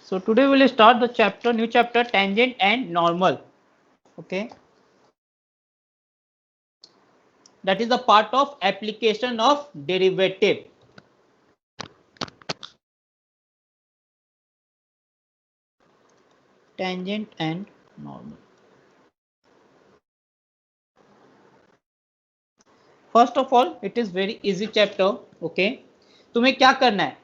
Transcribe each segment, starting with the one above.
So today we will start the chapter, new chapter, tangent and normal. Okay, that is the part of application of derivative. Tangent and normal. First of all, it is very easy chapter. Okay, तुम्हें क्या करना है,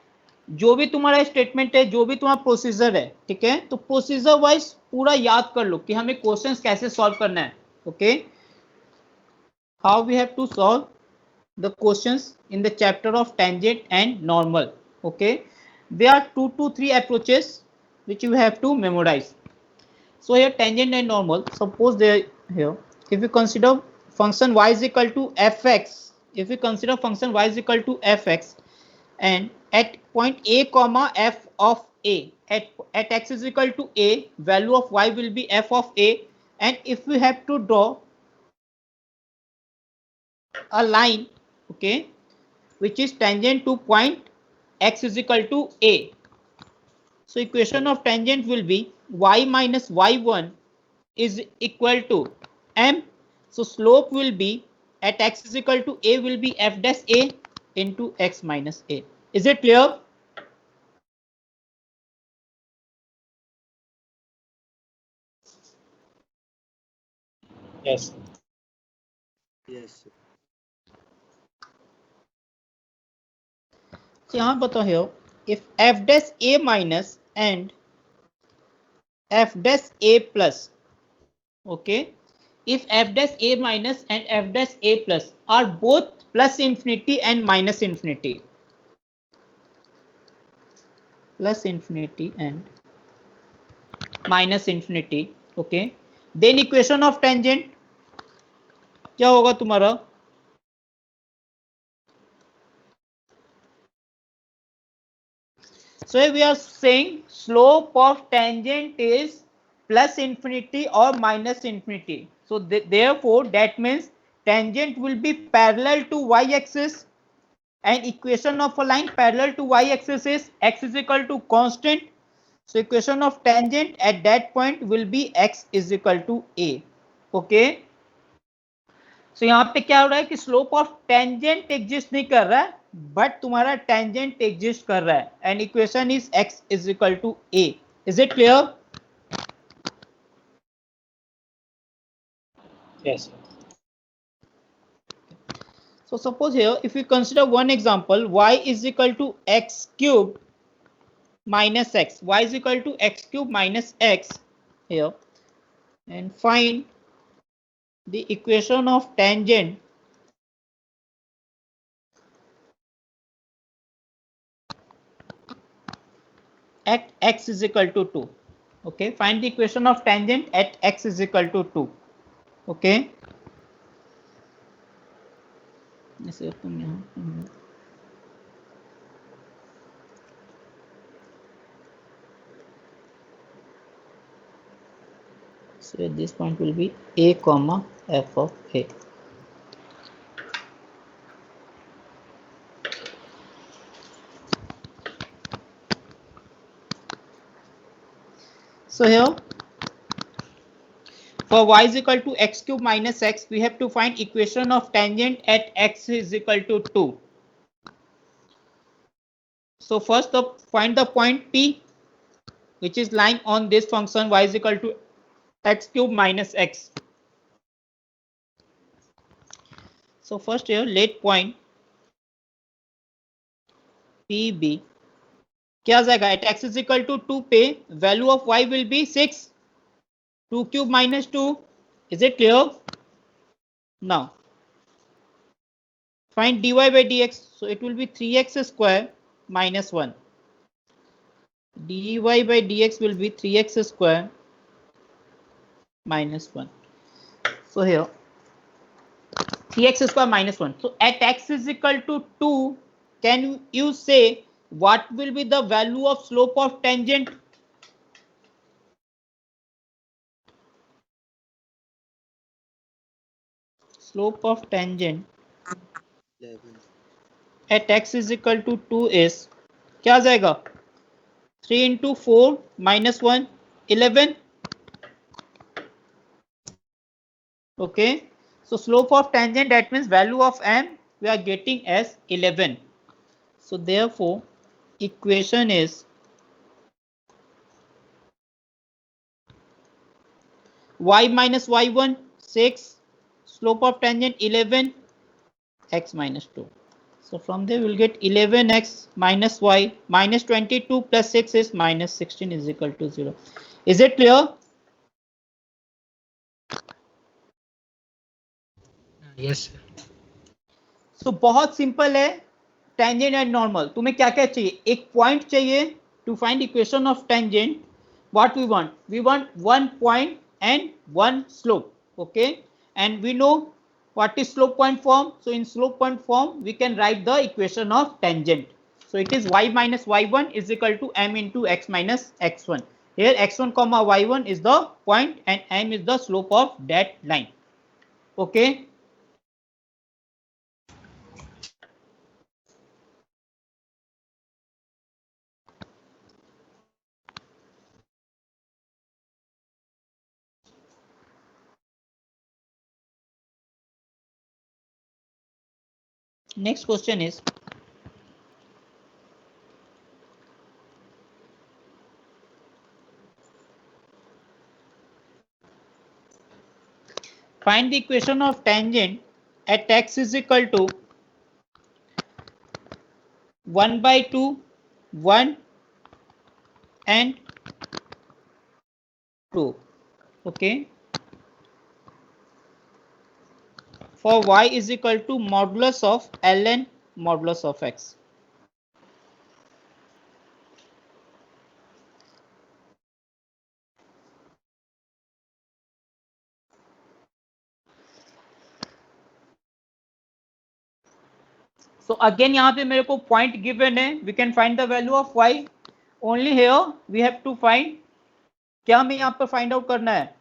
जो भी तुम्हारा statement है, जो भी तुम्हारा प्रोसीजर है, ठीक है, तो प्रोसीजर वाइज पूरा याद कर लो कि हमें क्वेश्चंस कैसे सॉल्व करना है. Okay, how we have to solve the questions in the chapter of tangent and normal. Okay, there are 2 to 3 approaches which you have to memorize. So here tangent and normal, suppose they here, if you consider function y is equal to fx, if you consider function y is equal to fx and at point a comma f of a, at x is equal to a, value of y will be f of a, and if we have to draw a line, okay, which is tangent to point x is equal to a. So equation of tangent will be y minus y1 is equal to m. So slope will be at x is equal to a will be f dash a into x minus a. Is it clear? Yes. Yes. So यहाँ बताओ here, if f dash a minus and f dash a plus, okay, if f dash a minus and f dash a plus are both plus infinity and minus infinity, plus infinity and minus infinity, okay, then equation of tangent क्या होगा तुम्हारा, so we are saying slope of tangent is plus infinity or minus infinity. So therefore that means tangent will be parallel to y axis, and equation of a line parallel to y axis is x is equal to constant. So equation of tangent at that point will be x is equal to a. Okay, so यहाँ पे क्या हो रहा है कि slope of tangent exist नहीं कर रहा है, बट तुम्हारा टेंजेंट एग्जिस्ट कर रहा है, and equation is x is equal to a. Is it clear? Yes. So suppose here if we consider one example, y is equal to x cube minus x, y is equal to x cube minus x here, and find the equation of tangent at x is equal to 2. Okay, find the equation of tangent at x is equal to 2. Okay, ऐसे तुम यहाँ so this point will be a comma f of a. So here for y is equal to x cube minus x, we have to find equation of tangent at x is equal to 2. So first find the point P which is lying on this function y is equal to x cube minus x. So first here let point P be, क्या जाएगा, at x is equal to 2 पे value of y will be 6, 2 cube minus 2. Is it clear? Now find dy by dx, so it will be 3x square minus 1. dy by dx will be 3x square minus 1. So here 3x square minus 1. So at x is equal to 2, can you say what will be the value of slope of tangent? Slope of tangent 11. at x is equal to 2 is क्या आ जाएगा, 3 into 4 minus 1, 11. Okay, so slope of tangent, that means value of m we are getting as 11. So therefore equation is y minus y1 6, slope of tangent 11, x minus 2. So from there we will get 11x minus y minus 22 plus 6 is minus 16 is equal to 0. Is it clear? Yes. So बहुत simple है. Tangent and normal, तुम्हें क्या क्या चाहिए? एक point चाहिए to find equation of tangent. What we want one point and one slope. Okay, and we know what is slope point form. So in slope point form we can write the equation of tangent. So it is y minus y1 is equal to m into x minus x1. Here x1 comma y1 is the point and m is the slope of that line. Okay, next question is find the equation of tangent at x is equal to 1 by 2, 1 and 2. Okay, for y is equal to modulus of ln modulus of x. So again यहाँ पे मेरे को point given है, we can find the value of y. Only here we have to find, क्या हमें यहाँ पर find out करना है?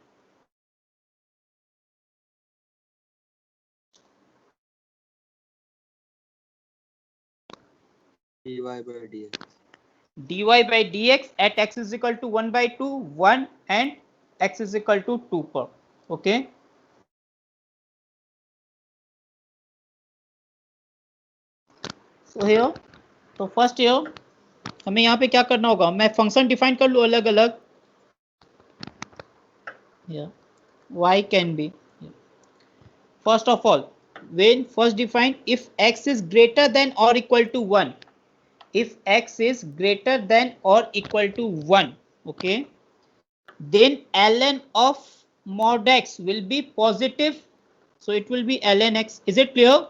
dy by dx. dy by dx at x is equal to 1 by 2, 1 and x is equal to 2 पर. Okay, so here, तो first here हमें यहाँ पे क्या करना होगा? मैं फंक्शन डिफाइन कर लूँ अलग अलग. y can be, first of all, when first define, if x is greater than or equal to 1, if x is greater than or equal to 1, okay, then ln of mod x will be positive, so it will be ln x. Is it clear?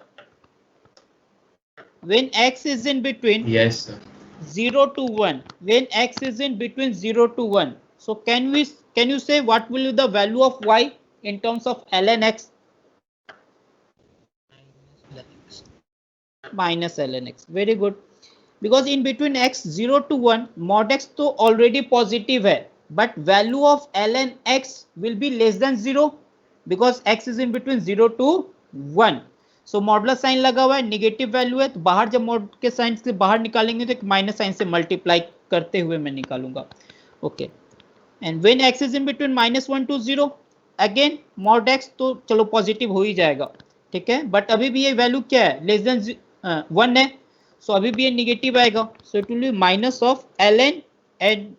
When x is in between, Yes, sir. 0 to 1, when x is in between 0 to 1, so can you say what will be the value of y in terms of ln x? Minus ln x. Very good, because in between x 0 to 1, mod x तो already positive है, but value of ln x will be less than 0 because x is in between 0 to 1. So modulus sign लगा हुआ है, negative value है, तो बाहर जब mod के साइन से बाहर निकालेंगे तो एक माइनस साइन से मल्टीप्लाई करते हुए मैं निकालूंगा. Okay, and when x is in between -1 to 0, again mod x तो चलो पॉजिटिव हो ही जाएगा, ठीक है, बट अभी भी ये वैल्यू क्या है? लेस देन 1 है, सो अभी भी ये नेगेटिव आएगा. So it will B minus of ln and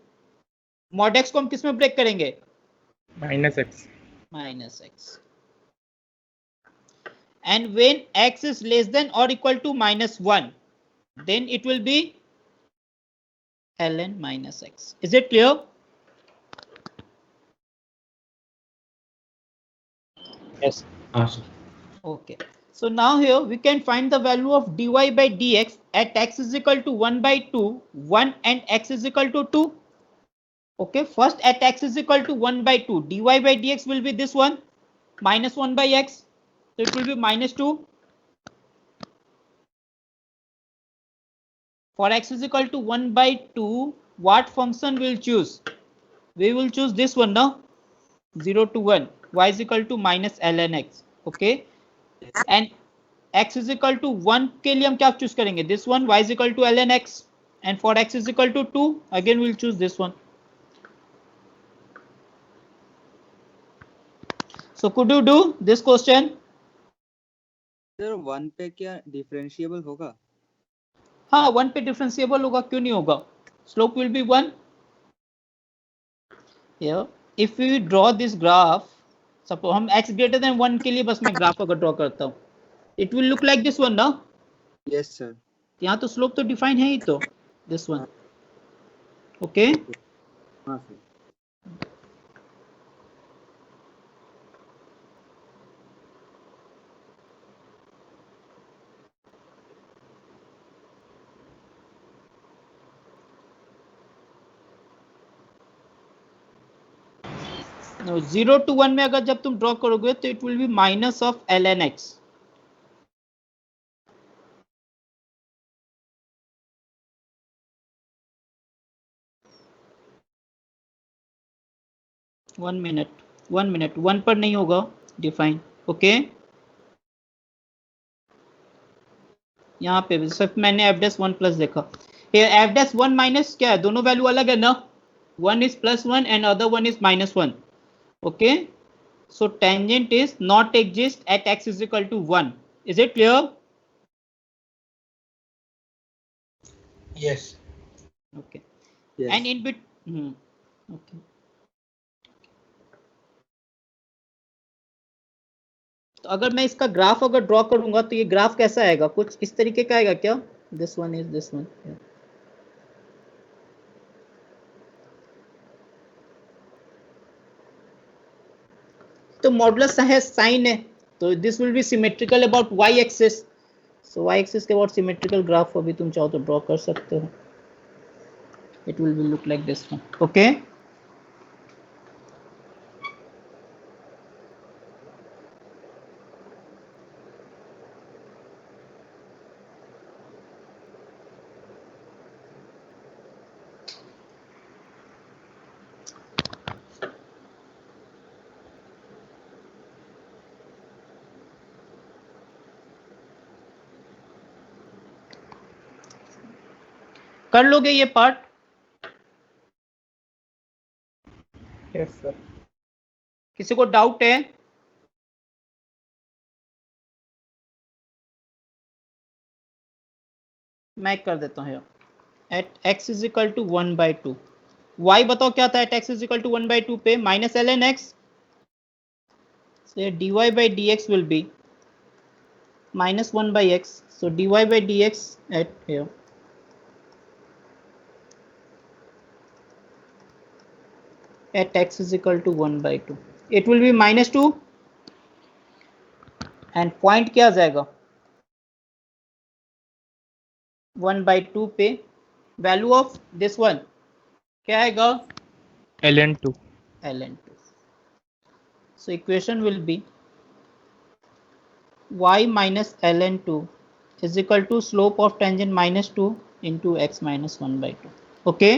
mod x को हम किस में ब्रेक करेंगे? -x. Minus x. And when x is less than or equal to -1, then it will be ln minus x. Is it clear? Yes. Sir. Okay, so now here we can find the value of dy by dx at x is equal to 1 by 2, 1 and x is equal to 2. Okay, first at x is equal to 1 by 2, dy by dx will be this one, minus 1 by x, so it will be -2. For x is equal to 1 by 2, what function will choose? We will choose this one now, 0 to 1, y is equal to minus ln x. Okay, and x is equal to 1 के लिए हम क्या choose करेंगे? This one, y is equal to ln x. and for x is equal to 2, again we'll choose this one. So could you do this question? Sir 1 पे क्या differentiable होगा? हाँ, 1 पे डिफरेंशिएबल होगा, क्यों नहीं होगा? Slope will be 1. Here if we draw this graph, suppose हम x greater than 1 के लिए बस मैं ग्राफ अगर ड्रॉ करता हूँ, it will look like this one ना? Yes sir. यहाँ तो स्लोप तो डिफाइन है ही, तो this one. ओके हाँ सर. no, 0 to 1 में अगर जब तुम ड्रॉ करोगे तो it will B minus of ln x. One minute 1 पर नहीं होगा डिफाइन. ओके यहाँ पे भी सिर्फ मैंने f डैश 1 प्लस देखा. ये f डैश 1 माइनस क्या है, दोनों वैल्यू अलग है ना? 1 is +1 and other one is -1. Okay, so tangent is not exist at x is equal to 1. Is it clear? Yes. Okay. Yes. And in bit okay. तो अगर मैं इसका ग्राफ अगर ड्रॉ करूंगा तो ये ग्राफ कैसा आएगा, कुछ इस तरीके का आएगा क्या? This one is this one. तो मॉडुलस है साइन है, तो this will be symmetrical about y axis. So y axis के अबाउट सिमेट्रिकल ग्राफ अभी तुम चाहो तो ड्रॉ कर सकते हो. It will be look like this one. Okay कर लोगे ये पार्ट? Yes, sir. किसी को डाउट है? मैं कर देता हूँ. At x is equal to 1/2. y बताओ क्या था at x is equal to 1/2 पे? Minus ln x. So dy by dx will be minus 1/x. So dy by dx at here at x is equal to 1/2. It will be -2 and point क्या आ जाएगा? 1/2 पे value of this one क्या आएगा? ln2. ln2. So equation will be y minus ln2 is equal to slope of tangent -2 into x minus 1/2. Okay.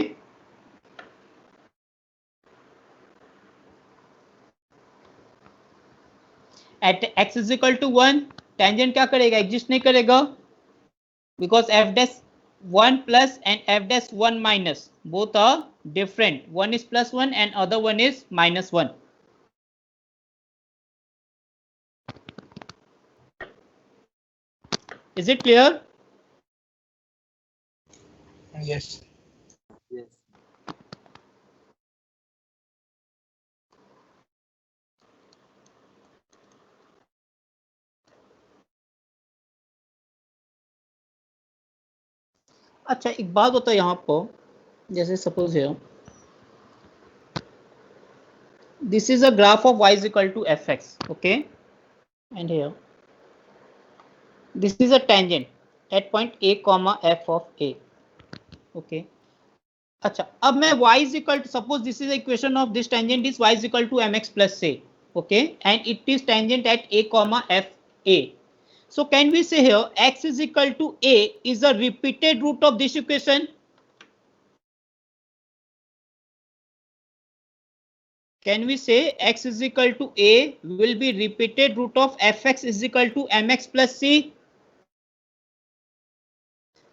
At x is equal to 1, tangent क्या करेगा? Exist नहीं करेगा, because f dash 1 plus and f dash 1 minus both are different. One is +1 and other one is -1. Is it clear? Yes. Yes. अच्छा एक बात बताओ यहाँ पर, जैसे सपोज है this is a graph of y is equal to fx. Okay, and here this is a tangent at point a comma f of a. Okay, अच्छा अब मैं y is equal to, suppose this is the equation of this tangent is y is equal to mx plus a. Okay, and it is tangent at a comma f a. So can we say here x is equal to a is a repeated root of this equation? Can we say x is equal to a will be repeated root of fx is equal to mx plus c?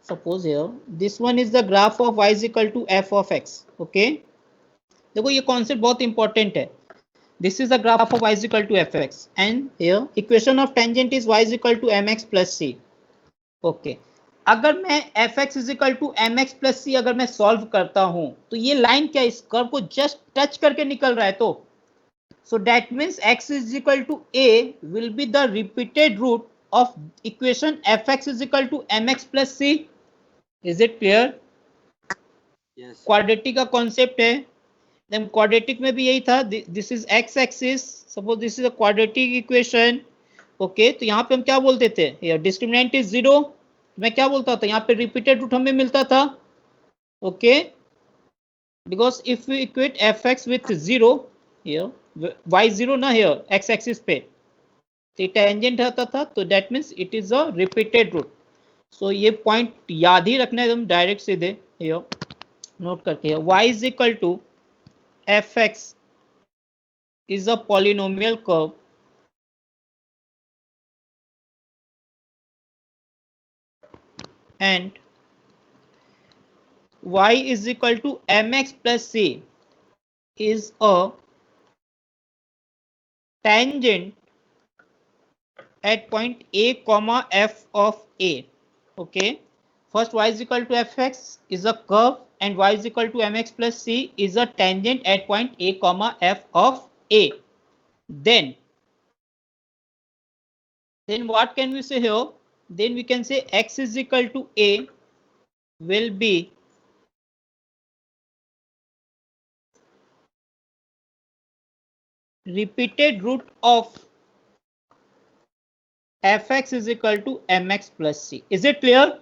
suppose here this one is the graph of y is equal to f of x. Okay, देखो ये concept बहुत important है. This is the graph of y is equal to fx and here equation of tangent is y is equal to mx plus c. Okay, अगर मैं fx is equal to mx plus c अगर मैं solve करता हूं तो ये line क्या इस कर्व को जस्ट टच करके निकल रहा है. तो so that means x is equal to a will be the repeated root of equation fx is equal to mx plus c. Is it clear? Yes. Quadratic का concept है. Then quadratic में भी यही था. This is x axis. Suppose this is a quadratic equation. Okay, तो यहाँ पे हम क्या बोलते थे, हियर डिस्क्रिमिनेंट इज 0. मैं क्या बोलता था, यहाँ पे रिपीटेड रूट हमें मिलता था. Okay, because if you equate f x with 0 here y 0 ना हियर एक्स एक्सिस पे तो टेंजेंट रहता था. तो that means it is a repeated root. So ये पॉइंट याद ही रखना है एकदम डायरेक्ट सीधे. हियर नोट करके y is equal to fx is a polynomial curve and y is equal to mx plus c is a tangent at point a comma f of a. Okay, first y is equal to fx is a curve and y is equal to mx plus c is a tangent at point a comma f of a. Then what can we say here? Then we can say x is equal to a will be repeated root of fx is equal to mx plus c. Is it clear?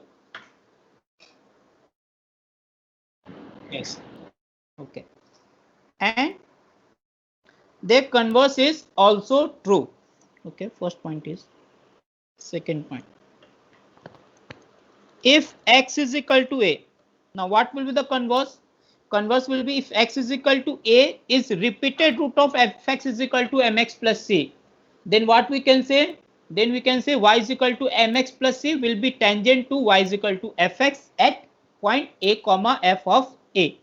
Yes. Okay, and the converse is also true. Okay, first point is. Second point, if x is equal to a, now what will be the converse? Converse will be if x is equal to a is repeated root of fx is equal to mx plus c. Then what we can say? Then we can say y is equal to mx plus c will be tangent to y is equal to fx at point a comma f of a.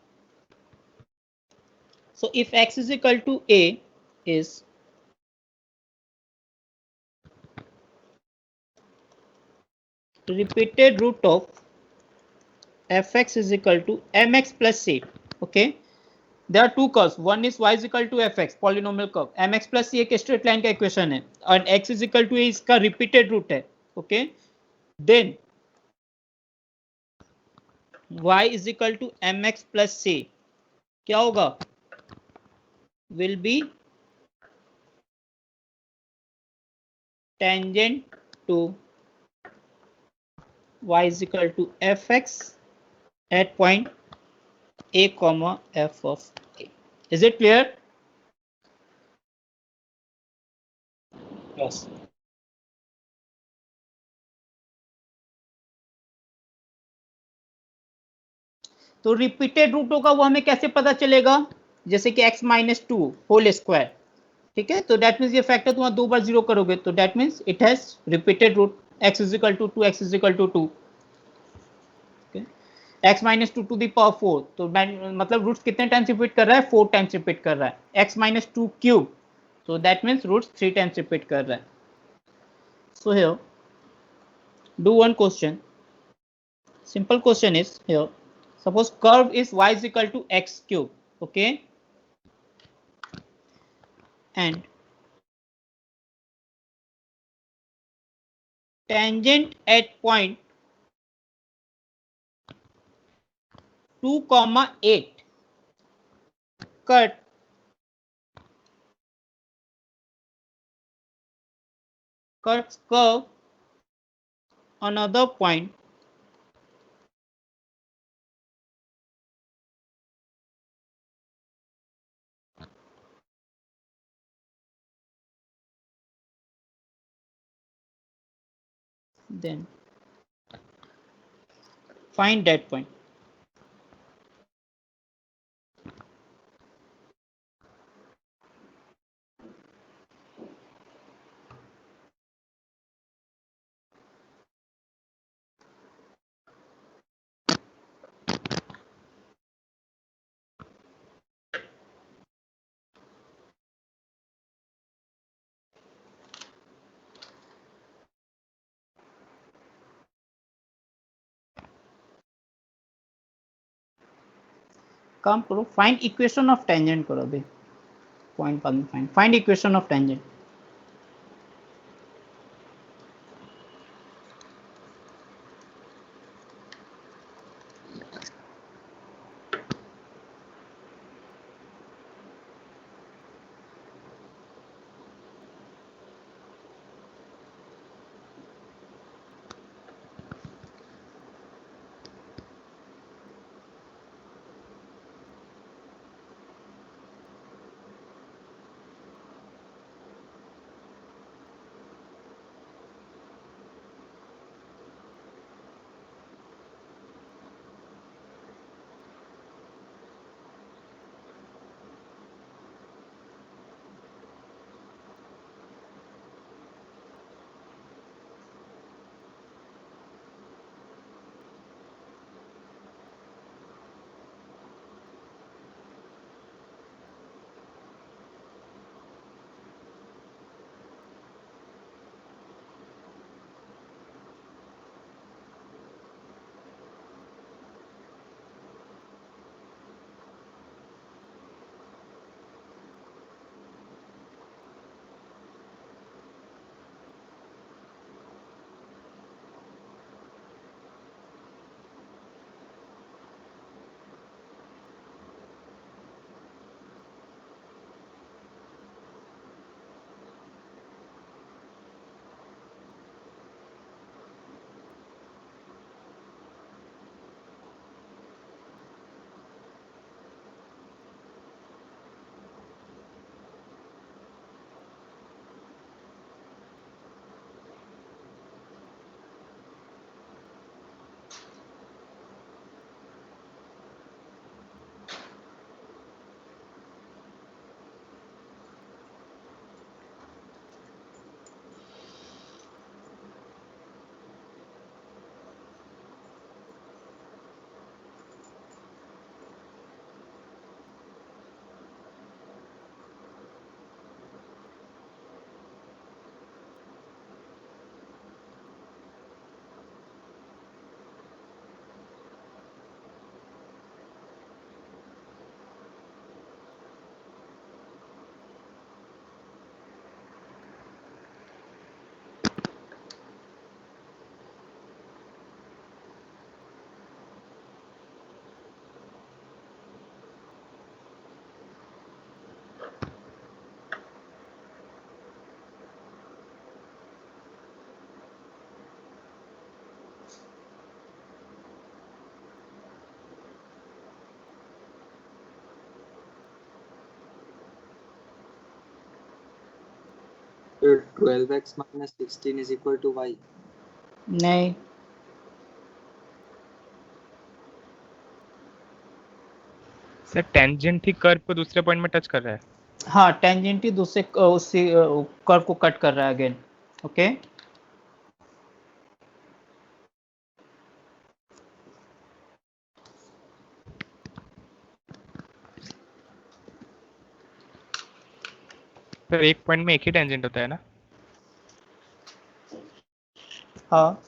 So if x is equal to a is repeated root of fx is equal to mx plus c. Okay, there are two curves. One is y is equal to fx polynomial curve, mx plus c एक straight line का equation है और x is equal to a इसका repeated root है. Okay, then y is equal to mx plus c क्या होगा, will be tangent to y is equal to fx at point a comma f of a. Is it clear? Yes. तो repeated root होगा वो हमें कैसे पता चलेगा, जैसे कि x minus two whole square. ठीक है, तो दैट मीन्स ये फैक्टर तुम दो बार जीरो करोगे तो that means it has repeated root. x is equal to 2, x is equal to 2. x minus two to the power 4 तो मतलब रूट्स कितने टाइम्स रिपीट कर रहा है, 4 टाइम्स रिपीट कर रहा है. x minus two cube so that means roots 3 times repeat कर रहा है. So here do one question. Simple question is here, suppose curve is y is equal to x cube. Okay, and tangent at point 2 comma 8 cut cuts curve another point then find that point. काम करो, find equation of tangent करो अभी, point बाद में find equation of tangent. So 12x minus 16 is equal to y. नहीं, sir tangent ही curve को दूसरे point में टच कर रहा है। हाँ टेंजेंट ही दूसरे उसी कर्व को कट कर रहा है अगेन। ओके सर एक पॉइंट में एक ही टेंजेंट होता है ना? हाँ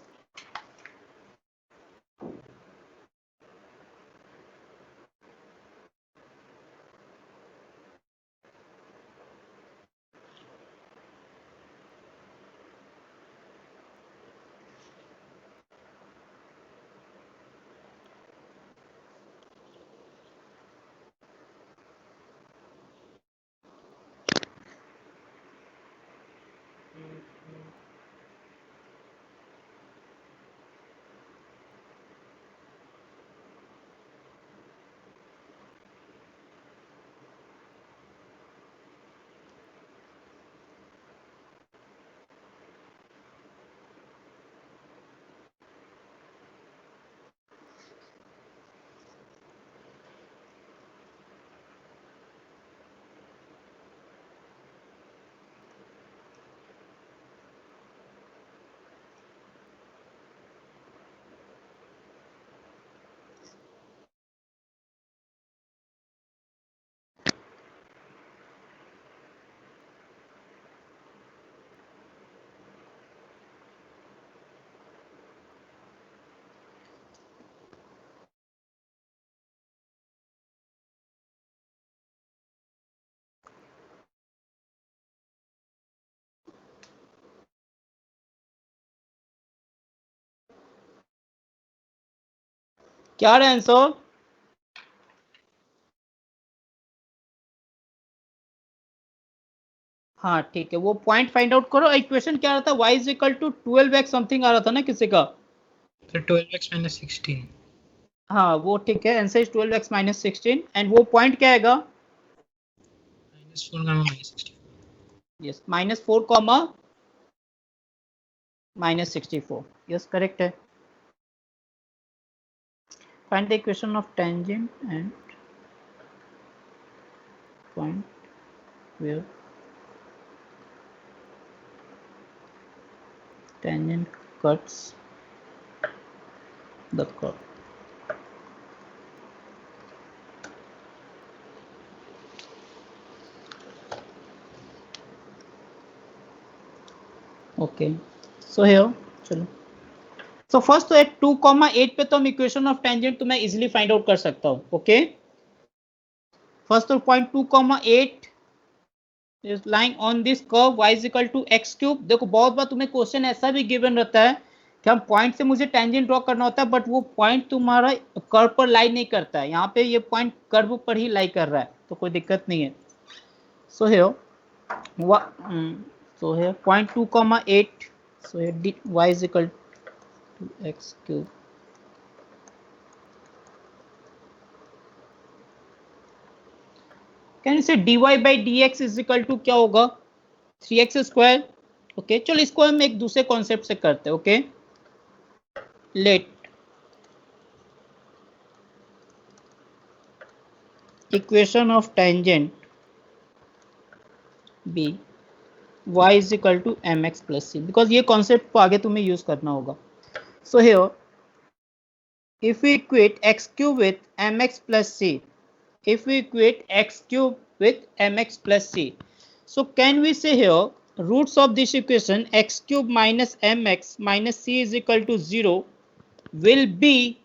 क्या है आंसर? हाँ ठीक है, वो पॉइंट फाइंड आउट करो। इक्वेशन क्या रहा था? y is equal to 12x something आ रहा था ना किसी का? Sir 12x minus 16. हाँ वो ठीक है, answer is 12x minus 16 and वो पॉइंट क्या आएगा? -4 comma -64. Yes, -4 comma -64, yes correct है। Find the equation of tangent and point where tangent cuts the curve. Okay, so here चलो, so first तो एट 2,8 पे तो हम इक्वेशन ऑफ टेंजेंट तो मैं इजिली फाइंड आउट कर सकता हूँ। ओके, फर्स्ट तो point 2,8 is lying on this curve y is equal to x cube। देखो बहुत बार तुम्हें क्वेश्चन ऐसा भी गिवन रहता है कि हम पॉइंट से मुझे टेंजेंट ड्रॉ करना होता है, बट वो पॉइंट तुम्हारा कर्व पर लाई नहीं करता है। यहाँ पे ये पॉइंट कर्व पर ही लाई कर रहा है, तो कोई दिक्कत नहीं है। So here so here 0.2,8, so here y is equal to x cube can you say dy by dx is equal to क्या होगा? 3x square. ओके चलो इसको हम एक दूसरे कॉन्सेप्ट से करते हैं। Okay, let equation of tangent be y is equal to mx plus c, because ये कॉन्सेप्ट को आगे तुम्हें यूज करना होगा। So here if we equate x cube with mx plus c, if we equate x cube with mx plus c, so can we say here roots of this equation x cube minus mx minus c is equal to 0 will be,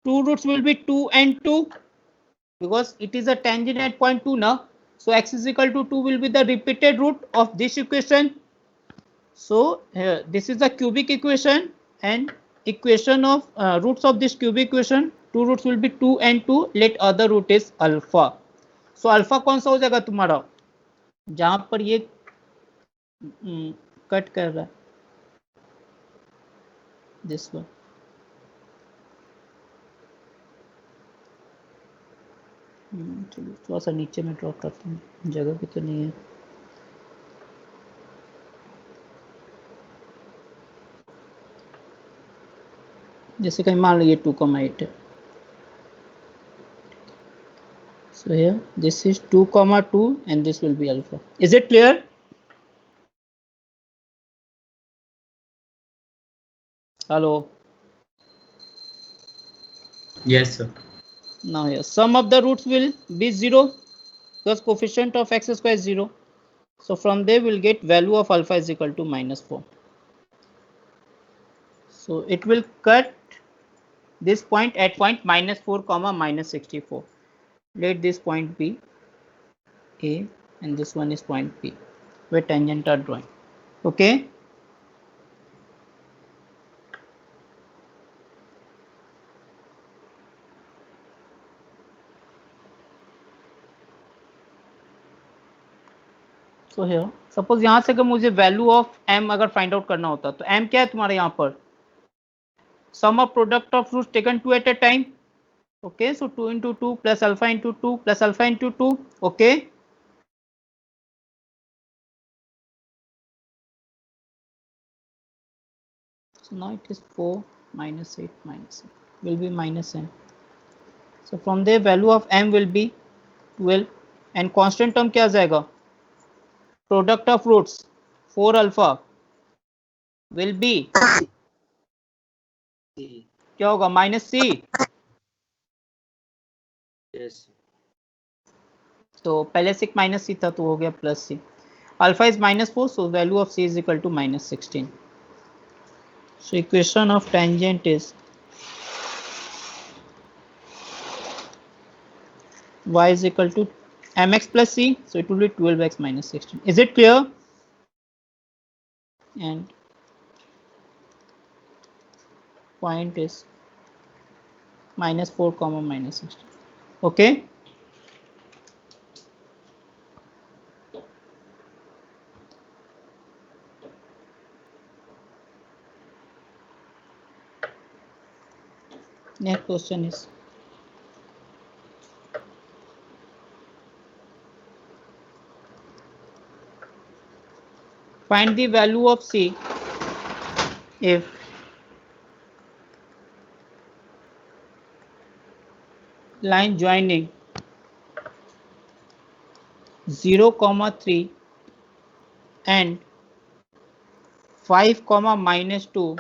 two roots will be 2 and 2 because it is a tangent at point 2 now, so x is equal to 2 will be the repeated root of this equation. So here this is the cubic equation and equation of roots of this cubic equation, two roots will be 2 and 2, let other root is alpha. So alpha कौन सा हो जाएगा तुम्हारा? जहां पर ये cut कर रहा है, दिस वन। चलो थोड़ा सा नीचे में ड्रॉ करते हैं, जगह भी तो नहीं है। जैसे कहीं मान लो ये 2,8 है, so here this is 2,2 and this will be alpha. Is it clear? Hello. Yes, sir. Now here sum of the roots will be 0 because coefficient of x square is 0. So from there we'll get value of alpha is equal to -4. So it will cut this point at point -4 comma -64. Let this point be A and this one is point B where tangent are drawing. Okay. So here suppose यहाँ से अगर मुझे value of m अगर find out करना होता तो m क्या है तुम्हारे यहाँ पर? Sum of product of roots taken 2 at a time. Okay, so 2 into 2 plus alpha into 2 plus alpha into 2. Okay, so now it is 4 minus 8 minus 8 will be minus m. So from there value of m will be 12 and constant term क्या जाएगा? Product of roots 4 alpha will be क्या होगा? Minus c. Yes. तो पहले से minus c था तो हो गया plus c. Alpha is -4, so value of c is equal to -16. So equation of tangent is y is equal to mx plus c, so it will be 12x minus 16. Is it clear? And point is -4 comma -16. Okay. Next question is, find the value of C if line joining 0, 3 and 5, -2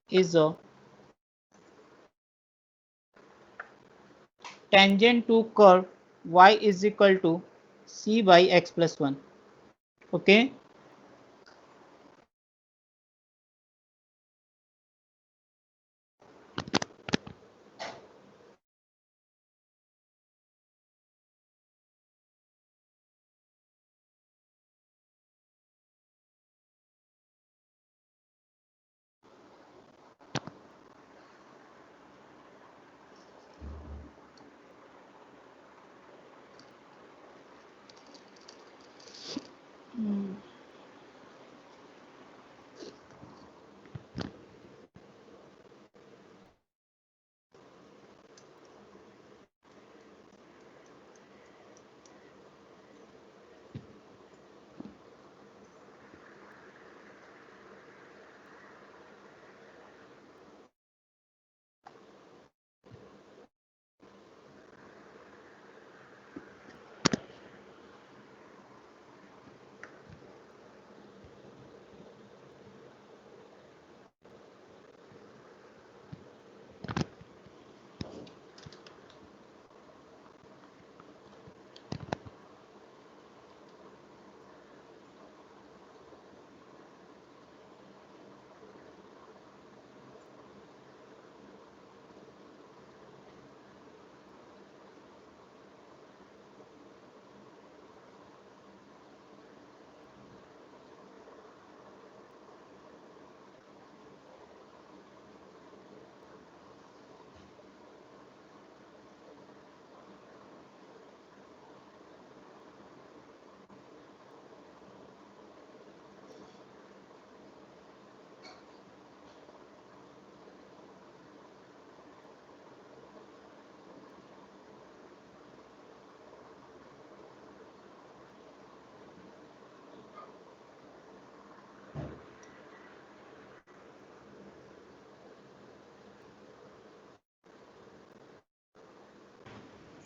is a tangent to curve y is equal to c by x plus 1. Okay.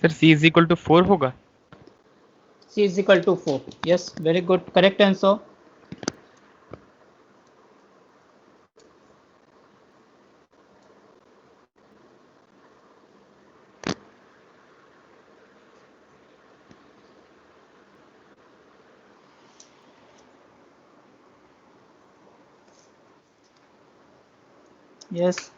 Sir C is equal to 4 होगा. C is equal to 4. Yes, very good. Correct answer. Yes.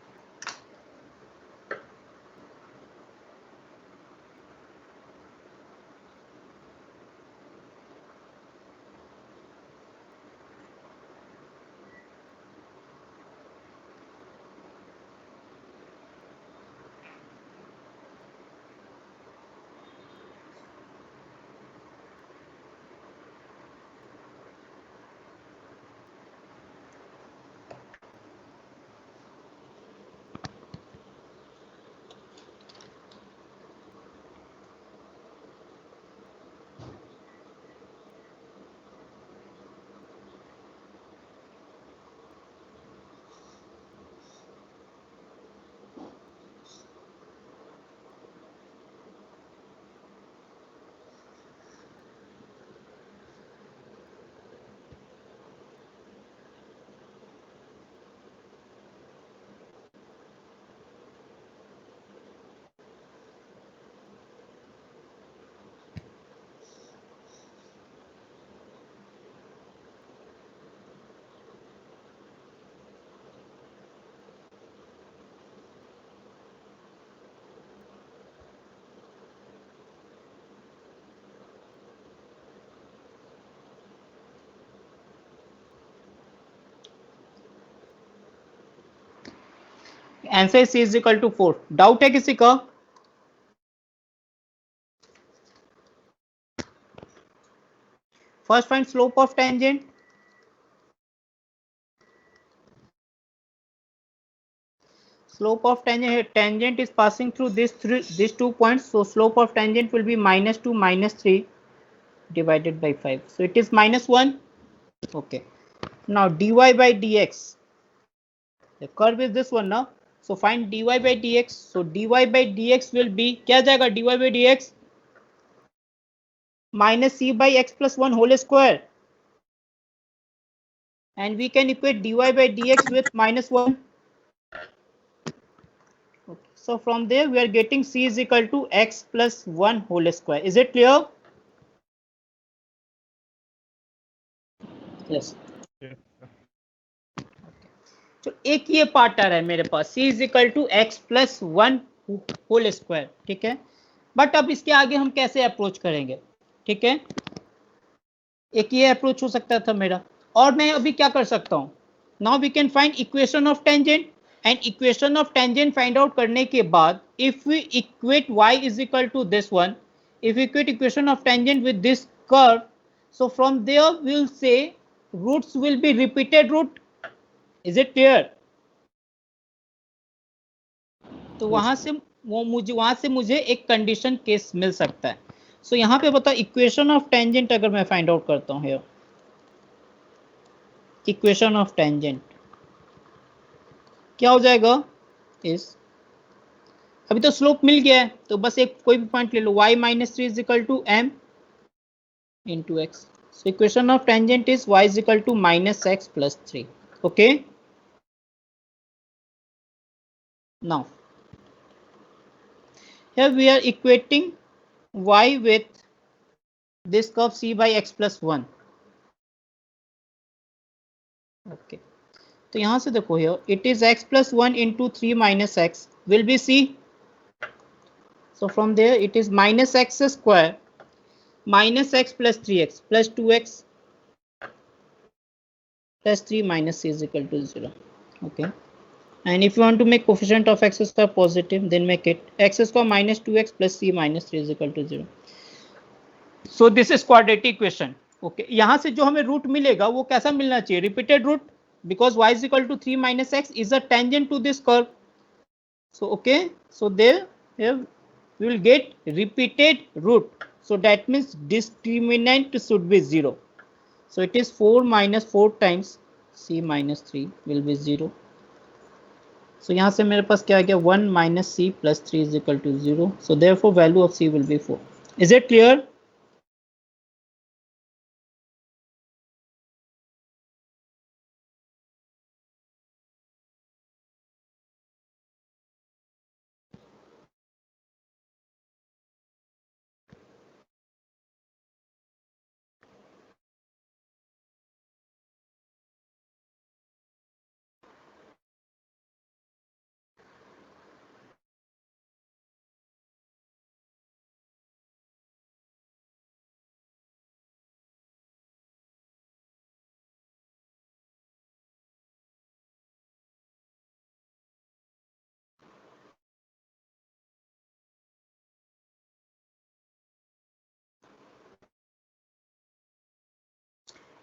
Answer C is equal to 4। Doubt है किसी का? First find slope of tangent. Slope of tangent, tangent is passing through these 2 points, so slope of tangent will be -2 -3 divided by 5, so it is -1. Okay, now dy by dx, the curve is this one now, so find dy by dx. So dy by dx will be, क्या जाएगा dy by dx? minus c by x plus 1 whole square, and we can equate dy by dx with -1. Okay. So from there we are getting c is equal to x plus 1 whole square. Is it clear? Yes. तो एक ये part आ रहा है मेरे पास, c is equal to x plus 1 whole square, ठीक है। But अब इसके आगे हम कैसे अप्रोच करेंगे, ठीक है। एक ये अप्रोच हो सकता था मेरा, और मैं अभी क्या कर सकता हूं, now we can find equation of tangent, and equation of tangent find out करने के बाद if we equate y is equal to this one, if equate equation of tangent with this curve, so from there we'll say roots will be repeated root. Is it clear? तो वहां से मुझे एक condition case मिल सकता है। सो यहाँ पे बताओ इक्वेशन ऑफ टेंजेंट अगर मैं फाइंड आउट करता हूँ हियर, इक्वेशन ऑफ टेंजेंट क्या हो जाएगा इस, अभी तो स्लोप मिल गया है तो बस एक कोई भी पॉइंट ले लो, y minus 3 is equal to m into x. So equation of tangent is y is equal to minus x plus 3। Okay, now here we are equating y with this curve c by x plus 1. Okay, तो यहां से देखो here it is x plus 1 into 3 minus x will be c. So from there it is minus x square minus x plus 3x plus 2x plus 3 minus c is equal to 0. Okay, and if you want to make coefficient of x square positive, then make it x square minus 2x plus c minus 3 is equal to 0. So this is quadratic equation. Okay, यहाँ से जो हमें root मिलेगा वो कैसा मिलना चाहिए, repeated root, because y is equal to 3 minus x is a tangent to this curve. So okay, so there here we will get repeated root, so that means discriminant should be 0. So it is 4 minus 4 times c minus 3 will be 0. So यहाँ से मेरे पास क्या आ गया, 1 minus c plus 3 is equal to 0. So therefore value of c will be 4. Is it clear?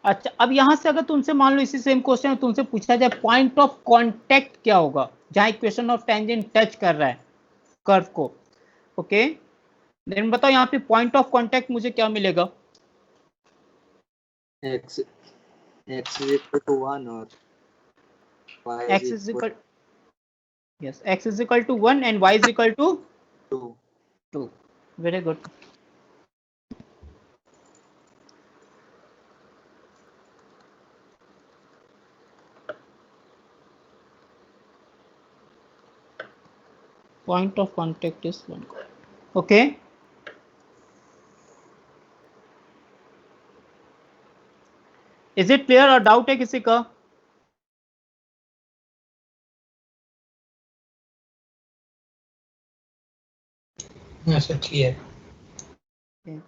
अच्छा, अब यहां से अगर तुमसे मान लो इसी सेम क्वेश्चन तुमसे पूछा जाए पॉइंट ऑफ कांटेक्ट क्या होगा जहां इक्वेशन ऑफ टेंजेंट टच कर रहा है कर्व को, ओके, देन बताओ यहाँ पे पॉइंट ऑफ कांटेक्ट मुझे क्या मिलेगा, x is equal to 1 or y x is equal, yes, x is equal to 1 and y is equal to 2. Very good. Point of contact is 1. Okay. Is it clear or doubt है किसी का? Yes, sir, clear. Okay.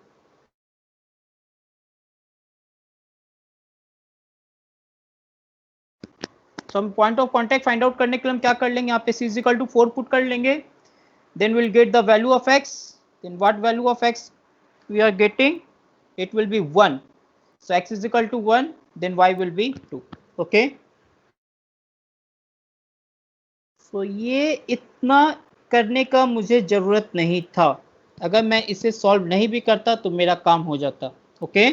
तो हम point of contact find out करने के लिए हम क्या कर लेंगे, यहाँ पे c is equal to 4 put कर लेंगे, then will get the value of x, then what value of x we are getting, it will be 1, so x is equal to 1, then y will be 2. okay, so ये इतना करने का मुझे जरूरत नहीं था, अगर मैं इसे सॉल्व नहीं भी करता तो मेरा काम हो जाता. ओके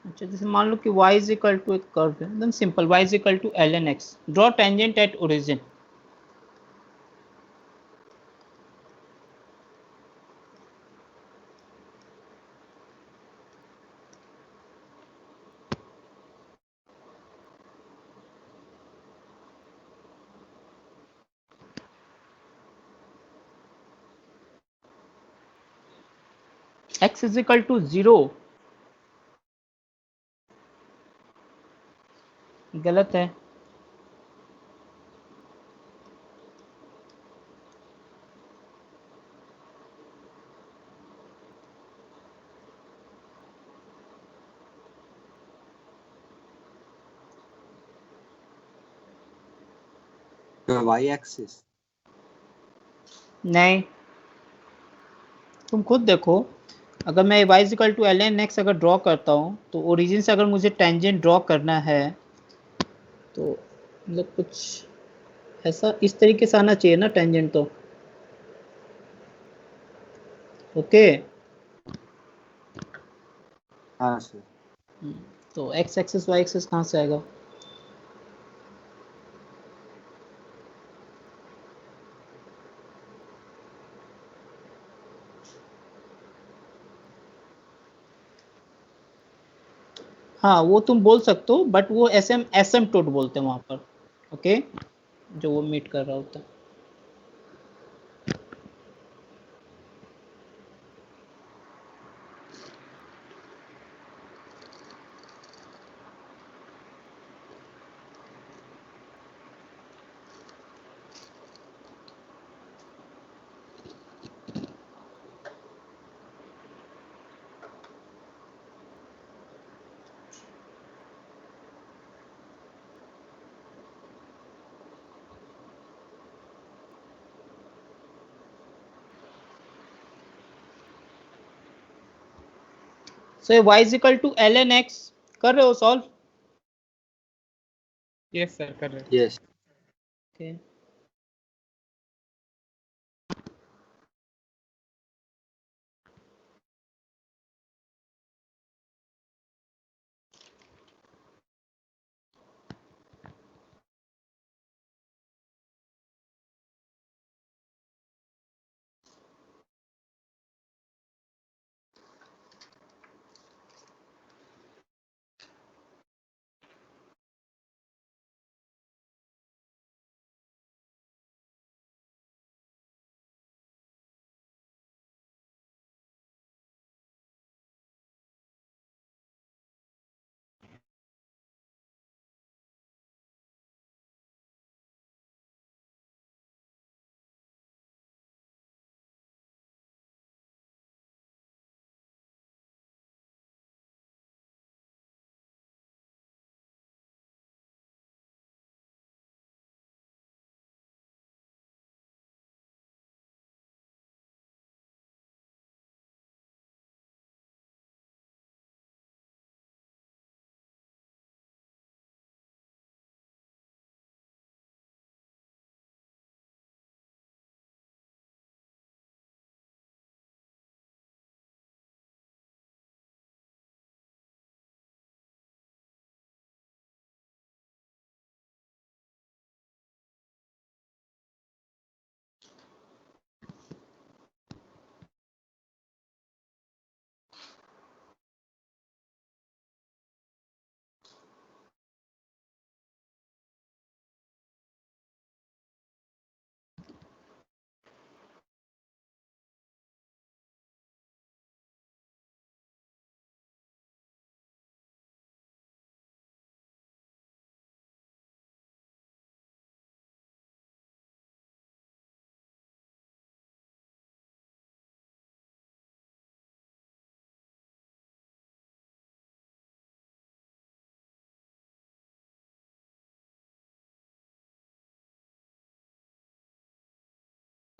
अच्छा, जैसे मान लो कि y इज इक्वल टू एक कर्व है, एकदम simple, y is equal to ln x, draw tangent at origin. x is equal to 0, गलत है. y एक्सिस नहीं, तुम खुद देखो, अगर मैं y is equal to ln x अगर ड्रॉ करता हूँ तो ओरिजिन से अगर मुझे टेंजेंट ड्रॉ करना है तो मतलब कुछ ऐसा इस तरीके से आना चाहिए ना टेंजेंट तो. ओके हाँ सर. तो x एक्सिस y एक्सिस कहाँ से आएगा, हाँ वो तुम बोल सकते हो, बट वो एसिम्प्टोट बोलते हैं वहाँ पर. ओके जो वो मीट कर रहा होता है. So y is equal to ln x, कर रहे हो सॉल्व. यस सर कर रहे हैं. Yes. Okay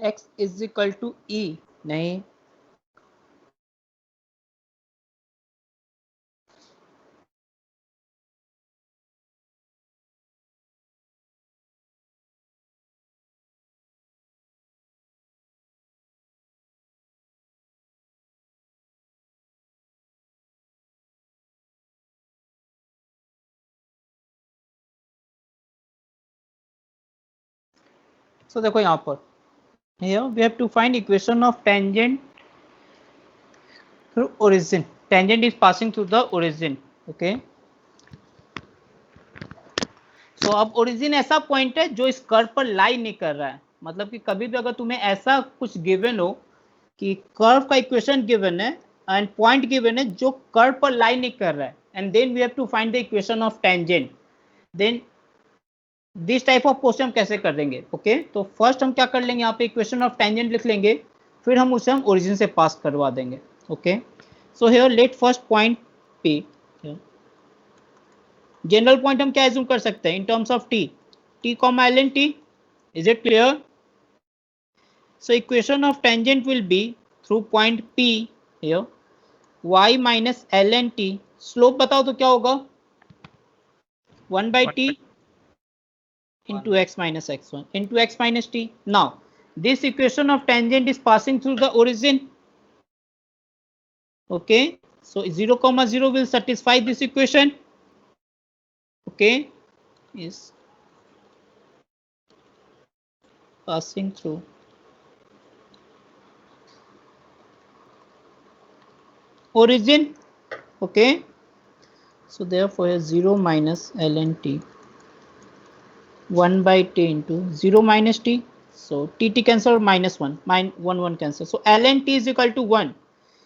x is equal to e, नहीं, so देखो यहाँ पर, here we have to find equation of tangent through origin. Tangent is passing through the origin, okay. So अब origin ऐसा पॉइंट है जो इस कर्व पर लाई नहीं कर रहा है, मतलब कि कभी भी अगर तुम्हें ऐसा कुछ गिवन हो कि कर्व का इक्वेशन गिवन है एंड पॉइंट गिवन है जो कर्व पर लाई नहीं कर रहा है, and then we have to find the equation of tangent, then this type of question हम कैसे कर देंगे, ओके। तो फर्स्ट हम क्या कर लेंगे, यहाँ पे इक्वेशन ऑफ टेंजेंट लिख लेंगे, फिर हम उसे हम ओरिजिन से पास करवा देंगे, okay. So here let first point p, general point हम क्या एज्यूम कर सकते हैं in terms of t, t comma l n t, is it clear. So equation of tangent will be through point p here y minus l n t, slope बताओ तो क्या होगा, 1/t into x minus x1 into x minus t. Now this equation of tangent is passing through the origin, okay. So 0 comma 0 will satisfy this equation, okay, is passing through origin, okay. So therefore 0 minus ln t 1/t into 0 minus t, so t cancel, minus 1, 1 cancel, so ln t is equal to 1.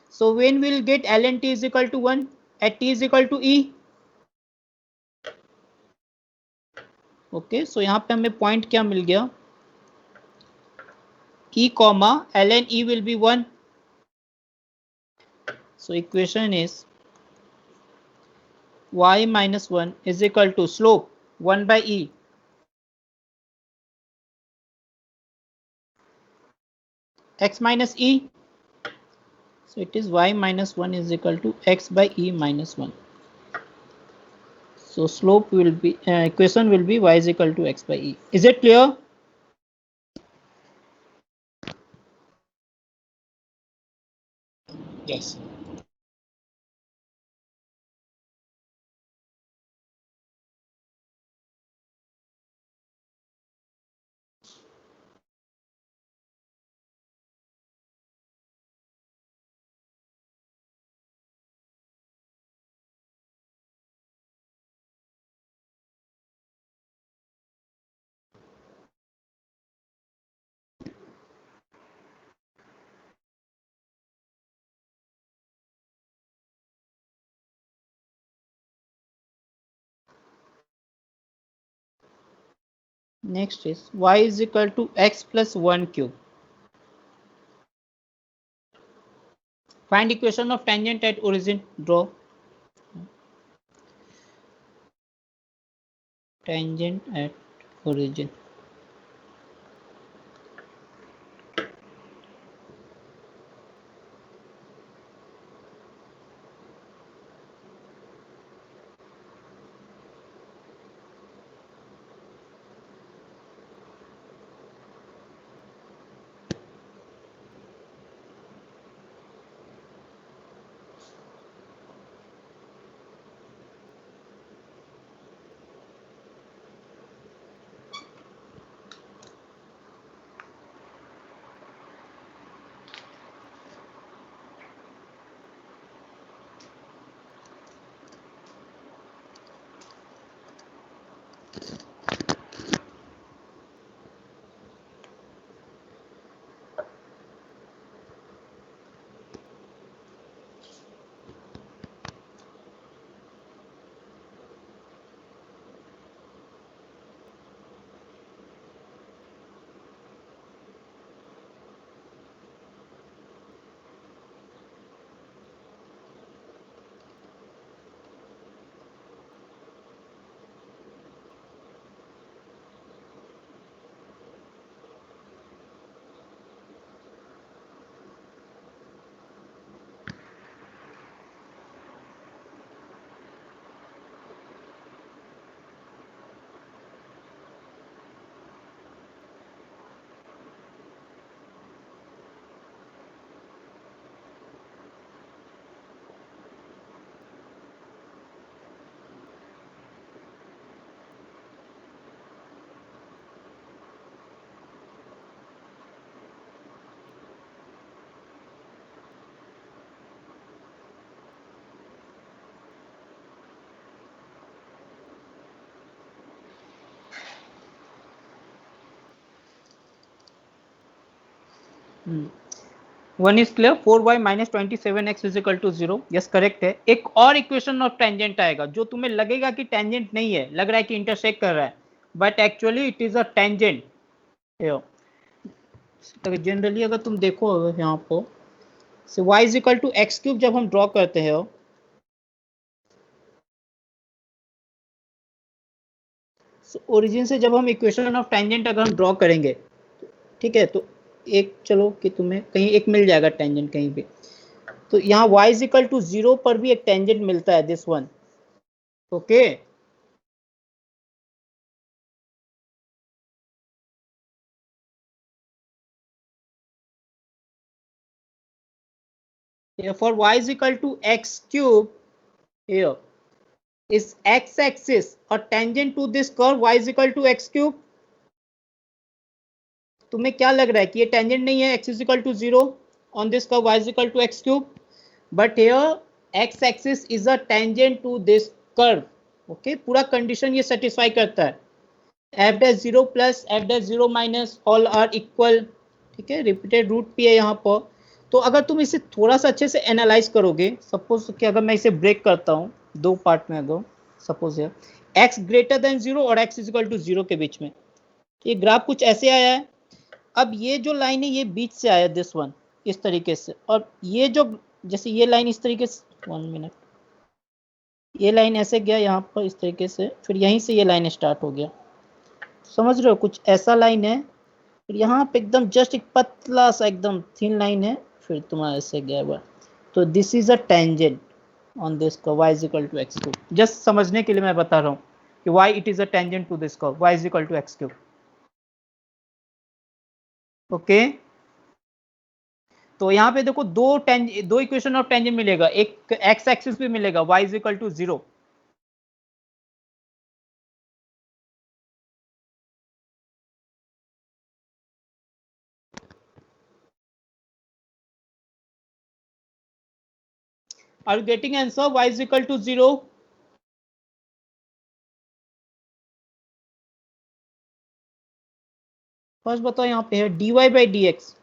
So when we'll get ln t is equal to 1 at t is equal to e, okay. So यहाँ पे हमें point क्या मिल गया, e comma ln e will be 1, so equation is y minus 1 is equal to slope 1/e x minus e, so it is y minus 1 is equal to x by e minus 1. So slope will be equation will be y is equal to x by e. Is it clear? Yes. Next is y is equal to x plus 1 cube. Find equation of tangent at origin. Draw tangent at origin. One is clear. 4y minus 27x is equal to 0. Yes correct है. एक और equation of tangent आएगा जो तुम्हें लगेगा कि tangent नहीं है, लग रहा है कि इंटरसेक्ट कर रहा है, but actually it is a tangent. Generally अगर तुम देखो यहाँ पर y is equal to x cube जब हम ड्रॉ करते हैं, ओरिजिन से जब हम इक्वेशन ऑफ टेंजेंट अगर हम ड्रॉ करेंगे, ठीक है, तो एक चलो कि तुम्हें कहीं एक मिल जाएगा टेंजेंट कहीं पे, तो यहाँ y इज इक्वल टू 0 पर भी एक टेंजेंट मिलता है, this one. Okay, for y is equal to x cube, here is x axis or tangent to this curve y is equal to x cube. तुम्हें क्या लग रहा है कि ये टेंजेंट नहीं है, x is equal to 0 on this curve y is equal to x cube, but here x axis is a tangent to this curve. Okay, पूरा कंडीशन ये सेटिस्फाई करता है. f dash 0 plus f dash 0 minus all are equal. ठीक है, repeated root भी है यहाँ पर. तो अगर तुम इसे थोड़ा सा अच्छे से एनालाइज करोगे, सपोज कि अगर मैं इसे ब्रेक करता हूँ दो पार्ट में, अगर सपोज है x ग्रेटर देन 0 और x इज इक्वल टू 0 के बीच में, ये ग्राफ कुछ ऐसे आया है. अब ये जो लाइन है ये बीच से आया, दिस वन इस तरीके से, और ये जो जैसे ये लाइन इस तरीके से, 1 मिनट, ये लाइन ऐसे गया यहाँ पर इस तरीके से, फिर यहीं से ये लाइन स्टार्ट हो गया. समझ रहे हो, कुछ ऐसा लाइन है, फिर यहाँ पे एकदम जस्ट एक पतला सा एकदम थिन लाइन है, फिर तुम्हारा ऐसे गया हुआ. तो this is a tangent on this curve y is equal to x cube. Just समझने के लिए मैं बता रहा हूँ कि why it is a tangent to this curve y is equal to x cube. Okay, तो यहाँ पे देखो दो इक्वेशन ऑफ टेंजेंट मिलेगा, एक एक्स एक्सिस भी मिलेगा y is equal to 0. Are you getting answer? Y is equal to 0. First बताओ, यहाँ पे है dy by dx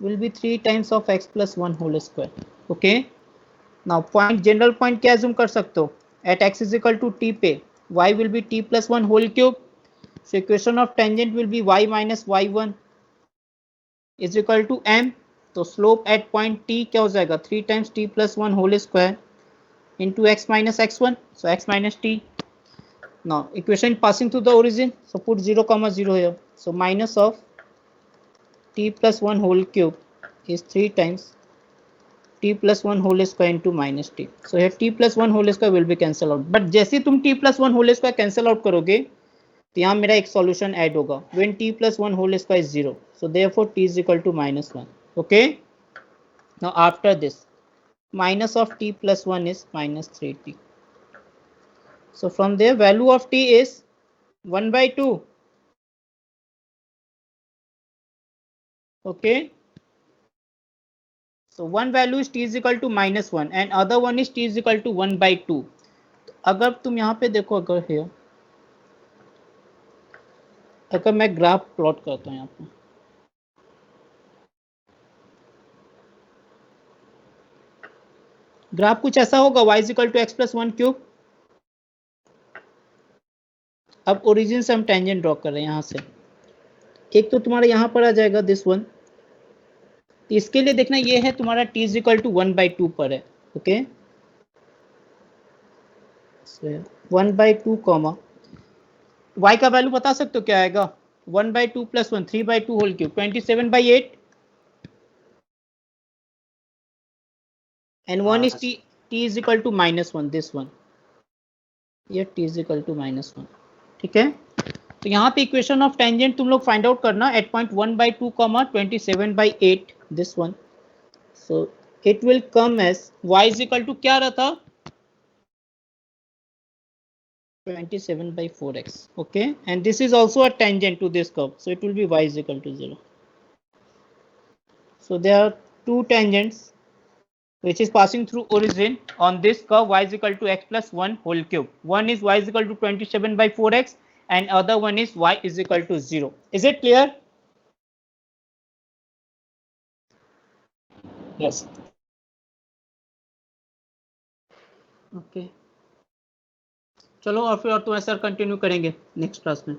will be 3 times of x plus 1 whole square. Okay. Now point, general point क्या assume कर सकते हो, at x is equal to t पे y will be t plus 1 whole cube. So equation of tangent will be y minus y1 is equal to m. तो slope at point t क्या हो जाएगा, 3 times t plus 1 whole square into x minus x1. So x minus t. Now equation passing through the origin, so put 0 comma 0 here. So minus of t plus 1 whole cube is 3 times t plus 1 whole square into minus t. So here t plus 1 whole square will be cancel out. But जैसे तुम t plus 1 whole square cancel out करोगे, तो यहाँ मेरा एक solution add होगा. When t plus 1 whole square is 0, so therefore t is equal to minus 1. Okay. Now after this, minus of t plus 1 is minus 3t. So from there, value of t is 1 by 2. Okay. So one value is t is equal to minus 1 and other one is t is equal to 1 by 2. अगर तुम यहाँ पे देखो, अगर है, अगर मैं graph plot करता हूँ यहाँ पे, ग्राफ कुछ ऐसा होगा, y is equal to x plus 1 cube. अब ओरिजिन से हम टेंजेंट ड्रॉ कर रहे हैं यहाँ से, एक तो तुम्हारा यहाँ पर आ जाएगा दिस वन. इसके लिए देखना ये है तुम्हारा t is equal to 1 by 2 पर है. ओके, 1 by 2 कॉमा y का वैल्यू बता सकते हो क्या आएगा, 1 by 2 plus 1, 3 by 2 whole cube, 27 by 8. And one is t is equal to minus 1, this one. ये t is equal to minus 1. ठीक है, तो यहाँ पे इक्वेशन ऑफ टेंजेंट तुम लोग फाइंड आउट करना eight point 1 by 2 comma 27 by 8, this one. So it will come as y is equal to क्या रहता, 27 by 4x. Okay, and this is also a tangent to this curve, so it will be y is equal to 0. So there are two tangents which is passing through origin on this curve y is equal to x plus 1 whole cube. One is y is equal to 27 by 4x and other one is y is equal to 0. Is it clear? Yes. Okay. चलो और फिर और तुम्हारे sir continue करेंगे next class में.